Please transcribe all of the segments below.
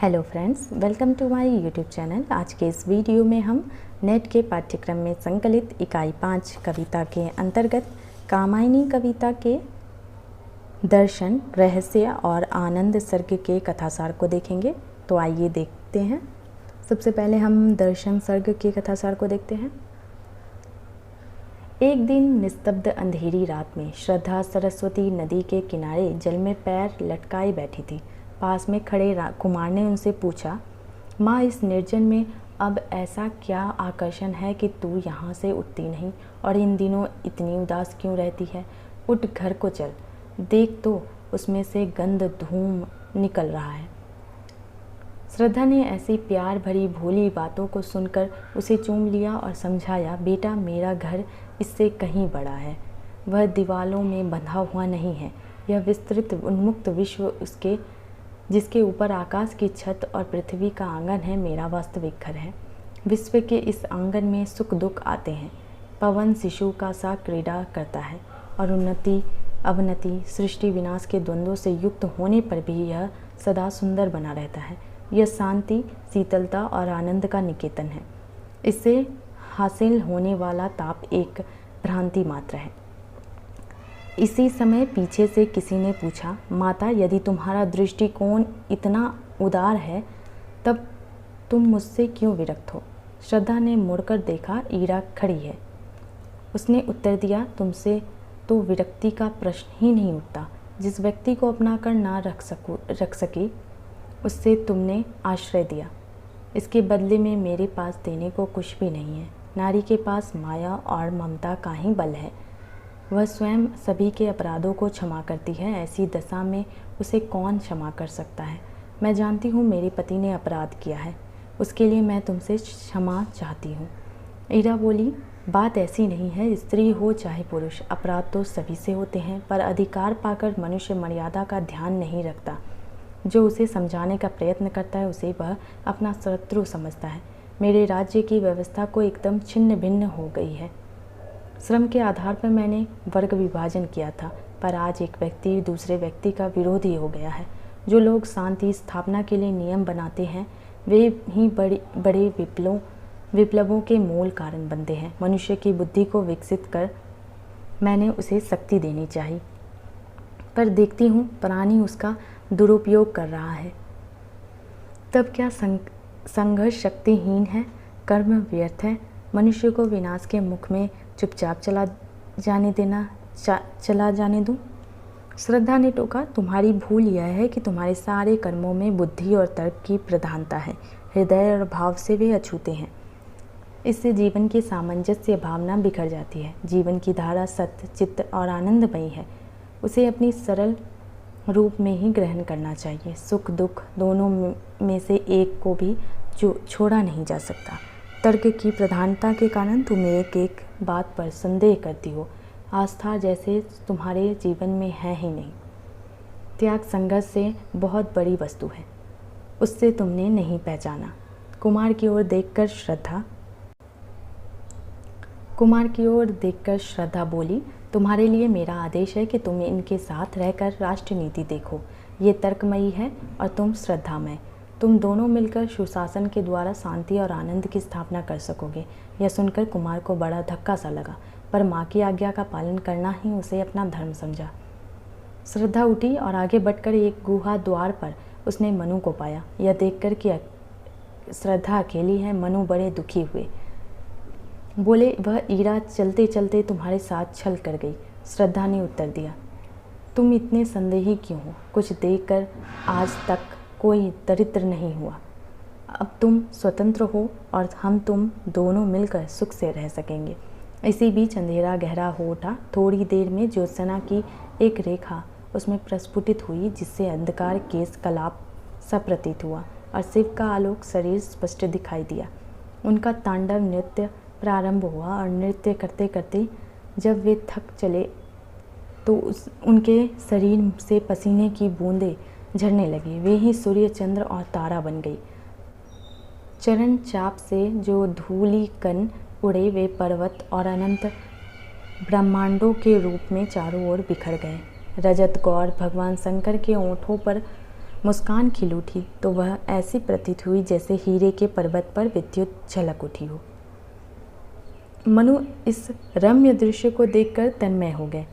Hello friends, welcome to my YouTube channel. आज के इस वीडियो में हम नेट के पाठ्यक्रम में संकलित इकाई 5 कविता के अंतर्गत कामायनी कविता के दर्शन, रहस्य और आनंद सर्ग के कथासार को देखेंगे। तो आइए देखते हैं। सबसे पहले हम दर्शन सर्ग के कथासार को देखते हैं। एक दिन निस्तब्ध अंधेरी रात में श्रद्धा सरस्वती नदी के किनारे जल में पैर लटकाए बैठी थी। पास में खड़े कुमार ने उनसे पूछा, माँ, इस निर्जन में अब ऐसा क्या आकर्षण है कि तू यहाँ से उठती नहीं और इन दिनों इतनी उदास क्यों रहती है? उठ, घर को चल, देख तो उसमें से गंध धूम निकल रहा है। श्रद्धा ने ऐसी प्यार भरी भोली बातों को सुनकर उसे चूम लिया और समझाया, बेटा, मेरा घर इससे कहीं बड़ा है। वह दीवालों में बंधा हुआ नहीं है। यह विस्तृत उन्मुक्त विश्व जिसके ऊपर आकाश की छत और पृथ्वी का आंगन है, मेरा वास्तविक घर है। विश्व के इस आंगन में सुख दुख आते हैं। पवन शिशु का सा क्रीड़ा करता है और उन्नति अवनति, सृष्टि विनाश के द्वंद्वों से युक्त होने पर भी यह सदा सुंदर बना रहता है। यह शांति, शीतलता और आनंद का निकेतन है। इससे हासिल होने वाला ताप एक भ्रांति मात्र है। इसी समय पीछे से किसी ने पूछा, माता, यदि तुम्हारा दृष्टिकोण इतना उदार है तब तुम मुझसे क्यों विरक्त हो? श्रद्धा ने मुड़कर देखा, ईरा खड़ी है। उसने उत्तर दिया, तुमसे तो विरक्ति का प्रश्न ही नहीं उठता। जिस व्यक्ति को अपना कर ना रख सकी उससे तुमने आश्रय दिया। इसके बदले में मेरे पास देने को कुछ भी नहीं है। नारी के पास माया और ममता का ही बल है। वह स्वयं सभी के अपराधों को क्षमा करती है। ऐसी दशा में उसे कौन क्षमा कर सकता है? मैं जानती हूँ मेरे पति ने अपराध किया है, उसके लिए मैं तुमसे क्षमा चाहती हूँ। ईरा बोली, बात ऐसी नहीं है। स्त्री हो चाहे पुरुष, अपराध तो सभी से होते हैं, पर अधिकार पाकर मनुष्य मर्यादा का ध्यान नहीं रखता। जो उसे समझाने का प्रयत्न करता है उसे वह अपना शत्रु समझता है। मेरे राज्य की व्यवस्था को एकदम छिन्न भिन्न हो गई है। श्रम के आधार पर मैंने वर्ग विभाजन किया था, पर आज एक व्यक्ति दूसरे व्यक्ति का विरोधी हो गया है। जो लोग शांति स्थापना के लिए नियम बनाते हैं वे ही बड़े विप्लवों के मूल कारण बनते हैं। मनुष्य की बुद्धि को विकसित कर मैंने उसे शक्ति देनी चाहिए, पर देखती हूँ प्राणी उसका दुरुपयोग कर रहा है। तब क्या संघर्ष शक्तिहीन है, कर्म व्यर्थ है। मनुष्य को विनाश के मुख में चुपचाप चला जाने दूं? श्रद्धा ने टोका, तुम्हारी भूल यह है कि तुम्हारे सारे कर्मों में बुद्धि और तर्क की प्रधानता है। हृदय और भाव से वे अछूते हैं। इससे जीवन की सामंजस्य भावना बिखर जाती है। जीवन की धारा सत्य, चित्त और आनंदमयी है। उसे अपनी सरल रूप में ही ग्रहण करना चाहिए। सुख दुख दोनों में से एक को भी छोड़ा नहीं जा सकता। तर्क की प्रधानता के कारण तुम एक बात पर संदेह करती हो। आस्था जैसे तुम्हारे जीवन में है ही नहीं। त्याग संघर्ष से बहुत बड़ी वस्तु है, उससे तुमने नहीं पहचाना। कुमार की ओर देखकर श्रद्धा बोली, तुम्हारे लिए मेरा आदेश है कि तुम इनके साथ रहकर राष्ट्र नीति देखो। ये तर्कमयी है और तुम श्रद्धामय। तुम दोनों मिलकर सुशासन के द्वारा शांति और आनंद की स्थापना कर सकोगे। यह सुनकर कुमार को बड़ा धक्का सा लगा, पर माँ की आज्ञा का पालन करना ही उसे अपना धर्म समझा। श्रद्धा उठी और आगे बढ़कर एक गुहा द्वार पर उसने मनु को पाया। यह देखकर कि श्रद्धा अकेली है, मनु बड़े दुखी हुए। बोले, वह ईरा चलते चलते तुम्हारे साथ छल कर गई। श्रद्धा ने उत्तर दिया, तुम इतने संदेही क्यों हो? कुछ देखकर आज तक कोई दरिद्र नहीं हुआ। अब तुम स्वतंत्र हो और हम तुम दोनों मिलकर सुख से रह सकेंगे। इसी बीच अंधेरा गहरा हो उठा। थोड़ी देर में ज्योत्सना की एक रेखा उसमें प्रस्फुटित हुई, जिससे अंधकार केश कलाप सा प्रतीत हुआ और शिव का आलोक शरीर स्पष्ट दिखाई दिया। उनका तांडव नृत्य प्रारंभ हुआ और नृत्य करते करते जब वे थक चले तो उनके शरीर से पसीने की बूंदें झरने लगी। वे ही सूर्य, चंद्र और तारा बन गई। चरण चाप से जो धूली कण उड़े वे पर्वत और अनंत ब्रह्मांडों के रूप में चारों ओर बिखर गए। रजत गौर भगवान शंकर के ओंठों पर मुस्कान खिल उठी तो वह ऐसी प्रतीत हुई जैसे हीरे के पर्वत पर विद्युत झलक उठी हो। मनु इस रम्य दृश्य को देखकर तन्मय हो गए।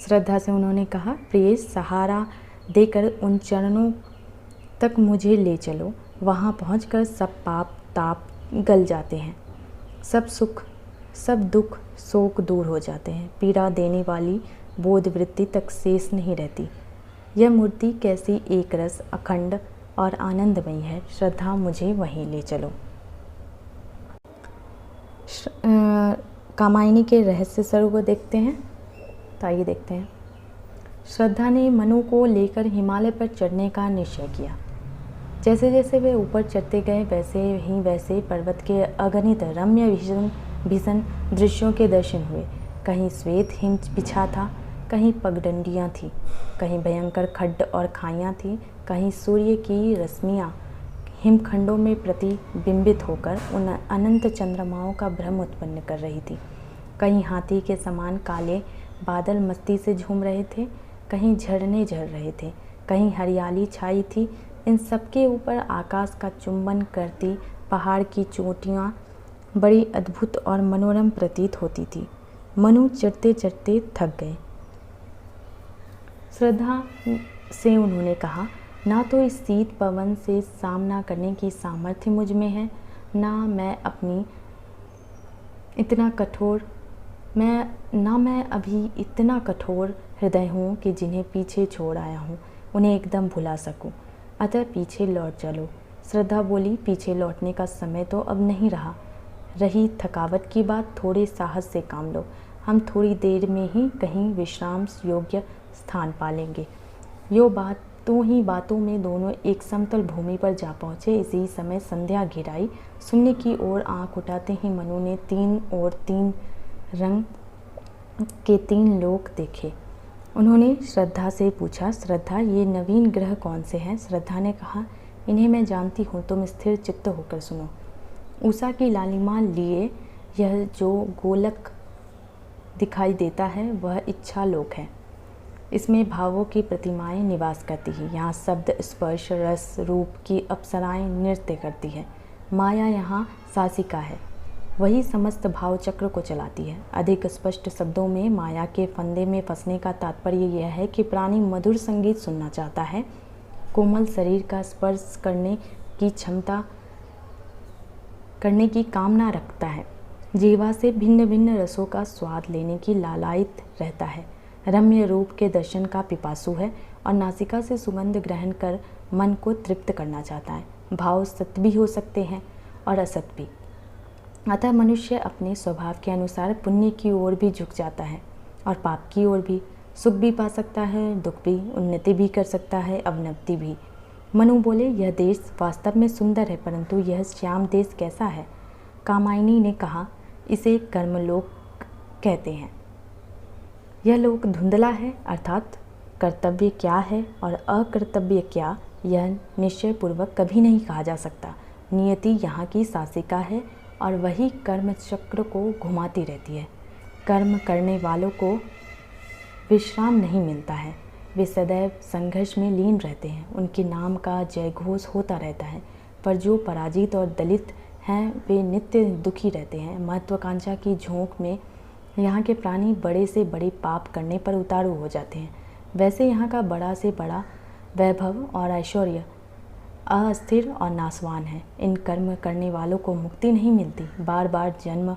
श्रद्धा से उन्होंने कहा, प्रिय, सहारा देकर उन चरणों तक मुझे ले चलो। वहाँ पहुंचकर सब पाप ताप गल जाते हैं, सब सुख सब दुख शोक दूर हो जाते हैं, पीड़ा देने वाली बोध वृत्ति तक शेष नहीं रहती। यह मूर्ति कैसी एक रस अखंड और आनंदमयी है। श्रद्धा, मुझे वहीं ले चलो। कामायनी के रहस्य स्वरूप को देखते हैं, तो आइए देखते हैं। श्रद्धा ने मनु को लेकर हिमालय पर चढ़ने का निश्चय किया। जैसे जैसे वे ऊपर चढ़ते गए वैसे पर्वत के अगणित रम्य भीषण दृश्यों के दर्शन हुए। कहीं श्वेत हिम बिछा था, कहीं पगडंडियाँ थीं, कहीं भयंकर खड्ड और खाइयाँ थीं, कहीं सूर्य की रश्मियाँ हिमखंडों में प्रतिबिंबित होकर उन अनंत चंद्रमाओं का भ्रम उत्पन्न कर रही थी। कहीं हाथी के समान काले बादल मस्ती से झूम रहे थे, कहीं झरने झर रहे थे, कहीं हरियाली छाई थी। इन सबके ऊपर आकाश का चुंबन करती पहाड़ की चोटियाँ बड़ी अद्भुत और मनोरम प्रतीत होती थी। मनु चढ़ते चढ़ते थक गए। श्रद्धा से उन्होंने कहा, ना तो इस शीत पवन से सामना करने की सामर्थ्य मुझ में है, ना मैं अभी इतना कठोर हृदय हूँ कि जिन्हें पीछे छोड़ आया हूँ उन्हें एकदम भुला सकूँ। अतः पीछे लौट चलो। श्रद्धा बोली, पीछे लौटने का समय तो अब नहीं रहा। रही थकावट की बात, थोड़े साहस से काम लो। हम थोड़ी देर में ही कहीं विश्राम योग्य स्थान पालेंगे। बातों में दोनों एक समतल भूमि पर जा पहुँचे। इसी समय संध्या घिराई। शून्य की ओर आंख उठाते ही मनु ने तीन रंग के 3 लोक देखे। उन्होंने श्रद्धा से पूछा, श्रद्धा, ये नवीन ग्रह कौन से हैं? श्रद्धा ने कहा, इन्हें मैं जानती हूँ, तुम स्थिर चित्त होकर सुनो। उषा की लालिमा लिए यह जो गोलक दिखाई देता है वह इच्छा लोक है। इसमें भावों की प्रतिमाएं निवास करती हैं। यहाँ शब्द स्पर्श रस रूप की अप्सराएं नृत्य करती है। माया यहाँ शासिका है, वही समस्त भाव चक्र को चलाती है। अधिक स्पष्ट शब्दों में माया के फंदे में फंसने का तात्पर्य यह है कि प्राणी मधुर संगीत सुनना चाहता है, कोमल शरीर का स्पर्श करने की कामना रखता है, जीवा से भिन्न भिन्न रसों का स्वाद लेने की लालायित रहता है, रम्य रूप के दर्शन का पिपासु है और नासिका से सुगंध ग्रहण कर मन को तृप्त करना चाहता है। भाव सत्य भी हो सकते हैं और असत भी। अतः मनुष्य अपने स्वभाव के अनुसार पुण्य की ओर भी झुक जाता है और पाप की ओर भी। सुख भी पा सकता है, दुख भी, उन्नति भी कर सकता है, अवनति भी। मनु बोले, यह देश वास्तव में सुंदर है, परंतु यह श्याम देश कैसा है? कामायनी ने कहा, इसे कर्मलोक कहते हैं। यह लोक धुंधला है, अर्थात कर्तव्य क्या है और अकर्तव्य क्या, यह निश्चय पूर्वक कभी नहीं कहा जा सकता। नियति यहाँ की शासिका है और वही कर्म चक्र को घुमाती रहती है। कर्म करने वालों को विश्राम नहीं मिलता है, वे सदैव संघर्ष में लीन रहते हैं। उनके नाम का जयघोष होता रहता है, पर जो पराजित और दलित हैं वे नित्य दुखी रहते हैं। महत्वाकांक्षा की झोंक में यहाँ के प्राणी बड़े से बड़े पाप करने पर उतारू हो जाते हैं। वैसे यहाँ का बड़ा से बड़ा वैभव और ऐश्वर्य अस्थिर और नासवान है। इन कर्म करने वालों को मुक्ति नहीं मिलती, बार बार जन्म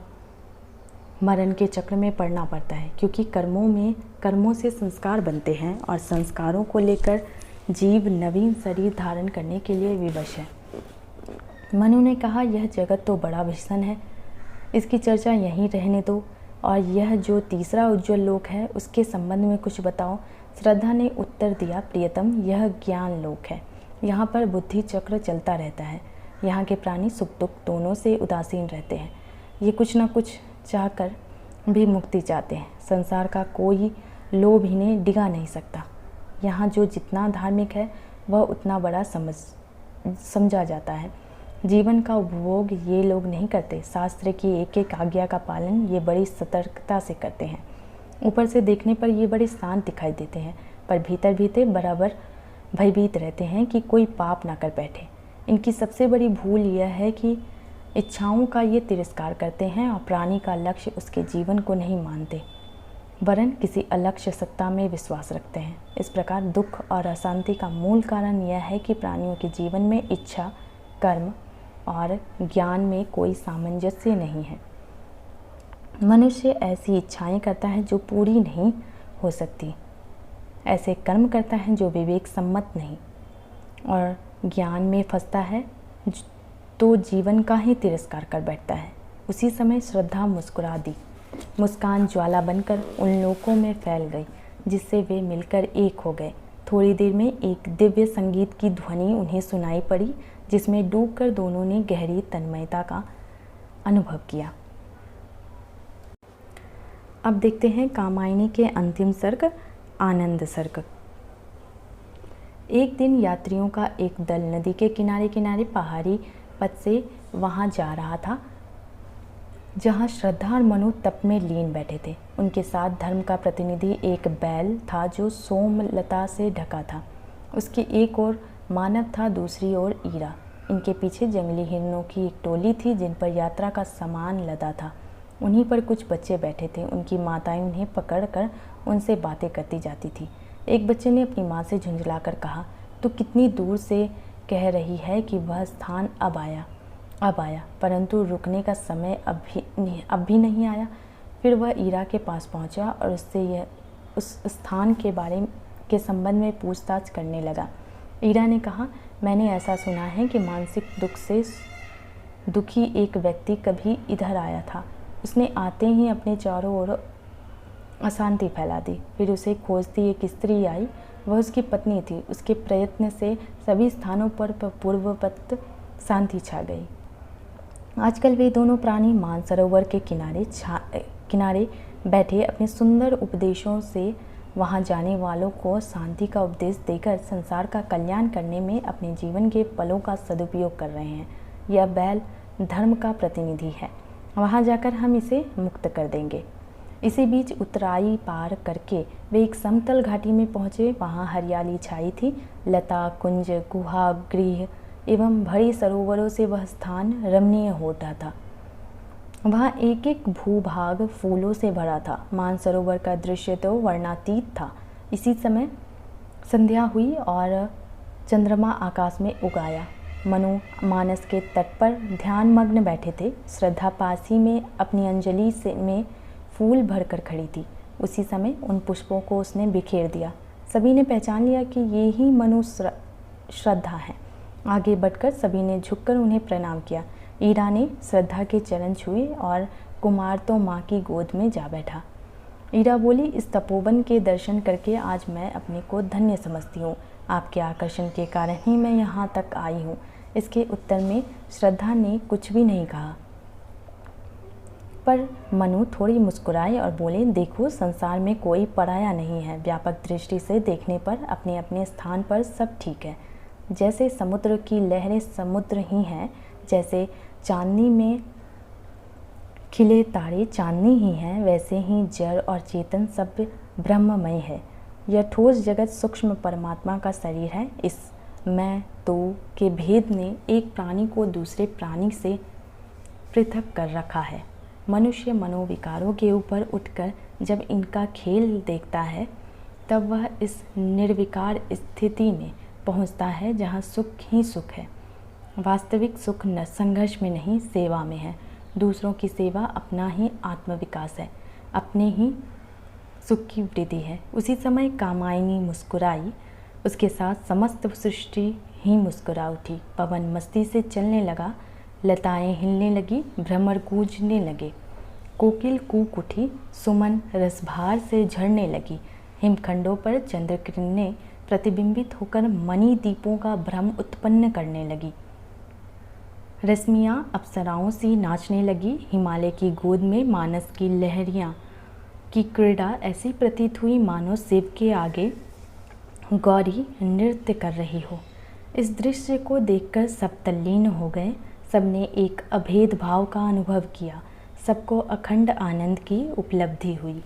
मरण के चक्र में पड़ना पड़ता है, क्योंकि कर्मों से संस्कार बनते हैं और संस्कारों को लेकर जीव नवीन शरीर धारण करने के लिए विवश है। मनु ने कहा, यह जगत तो बड़ा भीषण है, इसकी चर्चा यहीं रहने दो, और यह जो तीसरा उज्ज्वल लोक है उसके संबंध में कुछ बताओ। श्रद्धा ने उत्तर दिया, प्रियतम, यह ज्ञान लोक है। यहाँ पर बुद्धि चक्र चलता रहता है। यहाँ के प्राणी सुख दुख दोनों से उदासीन रहते हैं। ये कुछ न कुछ चाहकर भी मुक्ति चाहते हैं। संसार का कोई लोभ इन्हें डिगा नहीं सकता। यहाँ जो जितना धार्मिक है वह उतना बड़ा समझा जाता है। जीवन का उपभोग ये लोग नहीं करते। शास्त्र की एक एक आज्ञा का पालन ये बड़ी सतर्कता से करते हैं। ऊपर से देखने पर ये बड़े शांत दिखाई देते हैं, पर भीतर भीतर बराबर भयभीत रहते हैं कि कोई पाप ना कर बैठे। इनकी सबसे बड़ी भूल यह है कि इच्छाओं का ये तिरस्कार करते हैं और प्राणी का लक्ष्य उसके जीवन को नहीं मानते, वरन किसी अलक्ष्य सत्ता में विश्वास रखते हैं। इस प्रकार दुख और अशांति का मूल कारण यह है कि प्राणियों के जीवन में इच्छा, कर्म और ज्ञान में कोई सामंजस्य नहीं है। मनुष्य ऐसी इच्छाएं करता है जो पूरी नहीं हो सकती, ऐसे कर्म करता है जो विवेक सम्मत नहीं, और ज्ञान में फंसता है तो जीवन का ही तिरस्कार कर बैठता है। उसी समय श्रद्धा मुस्कुरा दी। मुस्कान ज्वाला बनकर उन लोगों में फैल गई जिससे वे मिलकर एक हो गए। थोड़ी देर में एक दिव्य संगीत की ध्वनि उन्हें सुनाई पड़ी, जिसमें डूबकर दोनों ने गहरी तन्मयता का अनुभव किया। अब देखते हैं कामायनी के अंतिम सर्ग, आनंद सर्ग। एक दिन यात्रियों का एक दल नदी के किनारे किनारे पहाड़ी पथ से वहां जा रहा था जहां श्रद्धा और मनु तप में लीन बैठे थे। उनके साथ धर्म का प्रतिनिधि एक बैल था जो सोमलता से ढका था। उसकी एक ओर मानव था, दूसरी ओर ईरा। इनके पीछे जंगली हिरणों की एक टोली थी जिन पर यात्रा का सामान लदा था। उन्हीं पर कुछ बच्चे बैठे थे। उनकी माताएं उन्हें पकड़कर उनसे बातें करती जाती थी। एक बच्चे ने अपनी माँ से झुंझलाकर कहा, "तू कितनी दूर से कह रही है कि वह स्थान अब आया, परंतु रुकने का समय अब भी नहीं आया।" फिर वह ईरा के पास पहुंचा और उससे उस स्थान के संबंध में पूछताछ करने लगा। ईरा ने कहा, "मैंने ऐसा सुना है कि मानसिक दुख से दुखी एक व्यक्ति कभी इधर आया था। उसने आते ही अपने चारों ओर अशांति फैला दी। फिर उसे खोजती एक स्त्री आई, वह उसकी पत्नी थी। उसके प्रयत्न से सभी स्थानों पर पूर्ववत शांति छा गई। आजकल वे दोनों प्राणी मानसरोवर के किनारे बैठे अपने सुंदर उपदेशों से वहां जाने वालों को शांति का उपदेश देकर संसार का कल्याण करने में अपने जीवन के पलों का सदुपयोग कर रहे हैं। यह बैल धर्म का प्रतिनिधि है। वहां जाकर हम इसे मुक्त कर देंगे।" इसी बीच उत्तराई पार करके वे एक समतल घाटी में पहुंचे। वहां हरियाली छाई थी। लता, कुंज, गुहा, गृह एवं भरी सरोवरों से वह स्थान रमणीय हो उठा था। वहां एक एक भूभाग फूलों से भरा था। मानसरोवर का दृश्य तो वर्णातीत था। इसी समय संध्या हुई और चंद्रमा आकाश में उगाया। मनु मानस के तट पर ध्यानमग्न बैठे थे। श्रद्धा पास ही में अपनी अंजलि में फूल भरकर खड़ी थी। उसी समय उन पुष्पों को उसने बिखेर दिया। सभी ने पहचान लिया कि ये ही मनु श्रद्धा है। आगे बढ़कर सभी ने झुककर उन्हें प्रणाम किया। ईरा ने श्रद्धा के चरण छुए और कुमार तो माँ की गोद में जा बैठा। ईरा बोली, "इस तपोवन के दर्शन करके आज मैं अपने को धन्य समझती हूँ। आपके आकर्षण के कारण ही मैं यहाँ तक आई हूँ।" इसके उत्तर में श्रद्धा ने कुछ भी नहीं कहा, पर मनु थोड़ी मुस्कुराए और बोले, "देखो, संसार में कोई पराया नहीं है। व्यापक दृष्टि से देखने पर अपने अपने स्थान पर सब ठीक है। जैसे समुद्र की लहरें समुद्र ही हैं, जैसे चांदनी में खिले तारे चांदनी ही हैं, वैसे ही जड़ और चेतन सब ब्रह्ममय है। यह ठोस जगत सूक्ष्म परमात्मा का शरीर है। इस मैं तो के भेद ने एक प्राणी को दूसरे प्राणी से पृथक कर रखा है। मनुष्य मनोविकारों के ऊपर उठकर जब इनका खेल देखता है, तब वह इस निर्विकार स्थिति में पहुंचता है जहां सुख ही सुख है। वास्तविक सुख न संघर्ष में नहीं, सेवा में है। दूसरों की सेवा अपना ही आत्मविकास है, अपने ही सुख की वृद्धि है।" उसी समय कामायनी मुस्कुराई। उसके साथ समस्त सृष्टि ही मुस्कुरा उठी। पवन मस्ती से चलने लगा। लताएं हिलने लगी, भ्रमर गूंजने लगे, कोकिल कूक उठी, सुमन रसभार से झड़ने लगी। हिमखंडों पर चंद्र किरणें प्रतिबिंबित होकर मणि दीपों का भ्रम उत्पन्न करने लगी। रश्मियां अप्सराओं सी नाचने लगी। हिमालय की गोद में मानस की लहरियां की क्रीड़ा ऐसी प्रतीत हुई मानो शिव के आगे गौरी नृत्य कर रही हो। इस दृश्य को देखकर सब तल्लीन हो गए। सबने एक अभेद भाव का अनुभव किया। सबको अखंड आनंद की उपलब्धि हुई।